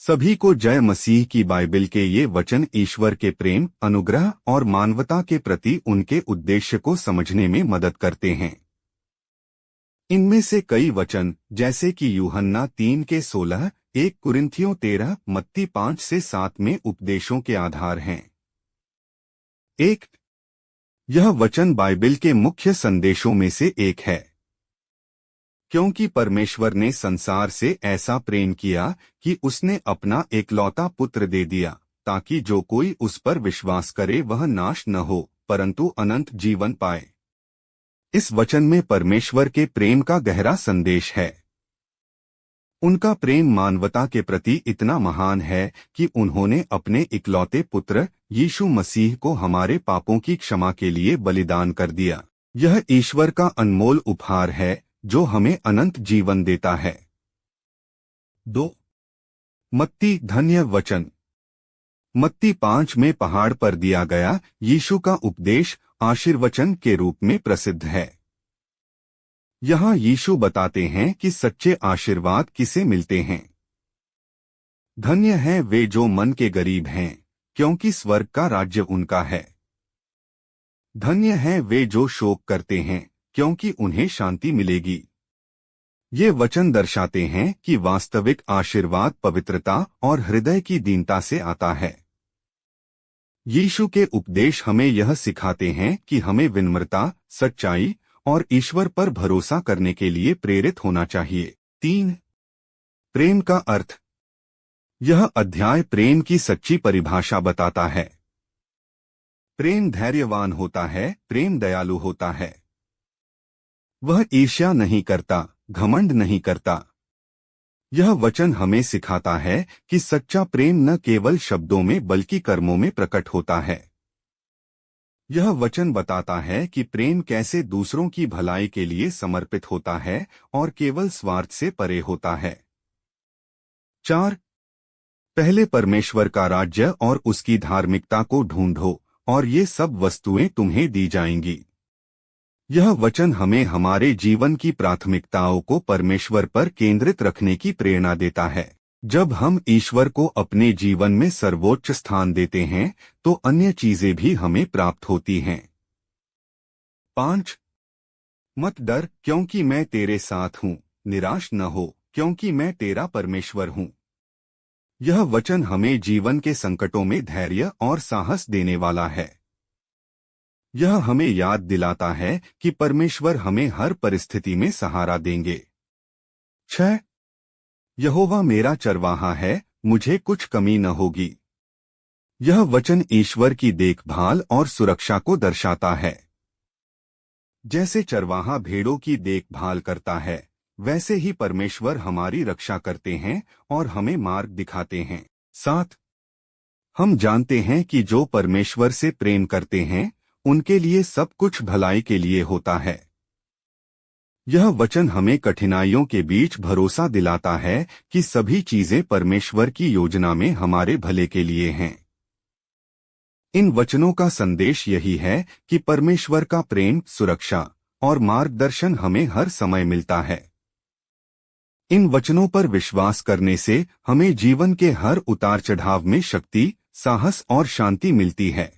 सभी को जय मसीह की। बाइबल के ये वचन ईश्वर के प्रेम, अनुग्रह और मानवता के प्रति उनके उद्देश्य को समझने में मदद करते हैं। इनमें से कई वचन जैसे कि यूहन्ना 3:16, 1 कुरिन्थियों 13, मत्ती 5-7 में उपदेशों के आधार हैं। 1. यह वचन बाइबल के मुख्य संदेशों में से एक है। क्योंकि परमेश्वर ने संसार से ऐसा प्रेम किया कि उसने अपना एकलौता पुत्र दे दिया, ताकि जो कोई उस पर विश्वास करे वह नाश न हो परंतु अनंत जीवन पाए। इस वचन में परमेश्वर के प्रेम का गहरा संदेश है। उनका प्रेम मानवता के प्रति इतना महान है कि उन्होंने अपने इकलौते पुत्र यीशु मसीह को हमारे पापों की क्षमा के लिए बलिदान कर दिया। यह ईश्वर का अनमोल उपहार है जो हमें अनंत जीवन देता है। 2. मत्ती धन्य वचन। मत्ती 5 में पहाड़ पर दिया गया यीशु का उपदेश आशीर्वचन के रूप में प्रसिद्ध है। यहाँ यीशु बताते हैं कि सच्चे आशीर्वाद किसे मिलते हैं। धन्य हैं वे जो मन के गरीब हैं, क्योंकि स्वर्ग का राज्य उनका है। धन्य हैं वे जो शोक करते हैं, क्योंकि उन्हें शांति मिलेगी। ये वचन दर्शाते हैं कि वास्तविक आशीर्वाद पवित्रता और हृदय की दीनता से आता है। यीशु के उपदेश हमें यह सिखाते हैं कि हमें विनम्रता, सच्चाई और ईश्वर पर भरोसा करने के लिए प्रेरित होना चाहिए। 3. प्रेम का अर्थ। यह अध्याय प्रेम की सच्ची परिभाषा बताता है। प्रेम धैर्यवान होता है, प्रेम दयालु होता है। वह ईर्ष्या नहीं करता, घमंड नहीं करता। यह वचन हमें सिखाता है कि सच्चा प्रेम न केवल शब्दों में बल्कि कर्मों में प्रकट होता है। यह वचन बताता है कि प्रेम कैसे दूसरों की भलाई के लिए समर्पित होता है और केवल स्वार्थ से परे होता है। 4. पहले परमेश्वर का राज्य और उसकी धार्मिकता को ढूंढो और ये सब वस्तुएं तुम्हें दी जाएंगी। यह वचन हमें हमारे जीवन की प्राथमिकताओं को परमेश्वर पर केंद्रित रखने की प्रेरणा देता है। जब हम ईश्वर को अपने जीवन में सर्वोच्च स्थान देते हैं तो अन्य चीजें भी हमें प्राप्त होती हैं। 5. मत डर, क्योंकि मैं तेरे साथ हूँ। निराश न हो, क्योंकि मैं तेरा परमेश्वर हूँ। यह वचन हमें जीवन के संकटों में धैर्य और साहस देने वाला है। यह हमें याद दिलाता है कि परमेश्वर हमें हर परिस्थिति में सहारा देंगे। 6. यहोवा मेरा चरवाहा है, मुझे कुछ कमी न होगी। यह वचन ईश्वर की देखभाल और सुरक्षा को दर्शाता है। जैसे चरवाहा भेड़ों की देखभाल करता है, वैसे ही परमेश्वर हमारी रक्षा करते हैं और हमें मार्ग दिखाते हैं। 7. हम जानते हैं कि जो परमेश्वर से प्रेम करते हैं उनके लिए सब कुछ भलाई के लिए होता है। यह वचन हमें कठिनाइयों के बीच भरोसा दिलाता है कि सभी चीजें परमेश्वर की योजना में हमारे भले के लिए हैं। इन वचनों का संदेश यही है कि परमेश्वर का प्रेम, सुरक्षा और मार्गदर्शन हमें हर समय मिलता है। इन वचनों पर विश्वास करने से हमें जीवन के हर उतार चढ़ाव में शक्ति, साहस और शांति मिलती है।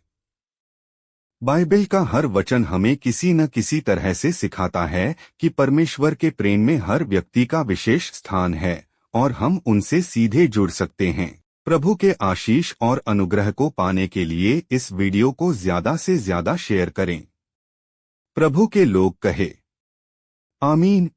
बाइबल का हर वचन हमें किसी न किसी तरह से सिखाता है कि परमेश्वर के प्रेम में हर व्यक्ति का विशेष स्थान है और हम उनसे सीधे जुड़ सकते हैं। प्रभु के आशीष और अनुग्रह को पाने के लिए इस वीडियो को ज्यादा से ज्यादा शेयर करें। प्रभु के लोग कहे आमीन।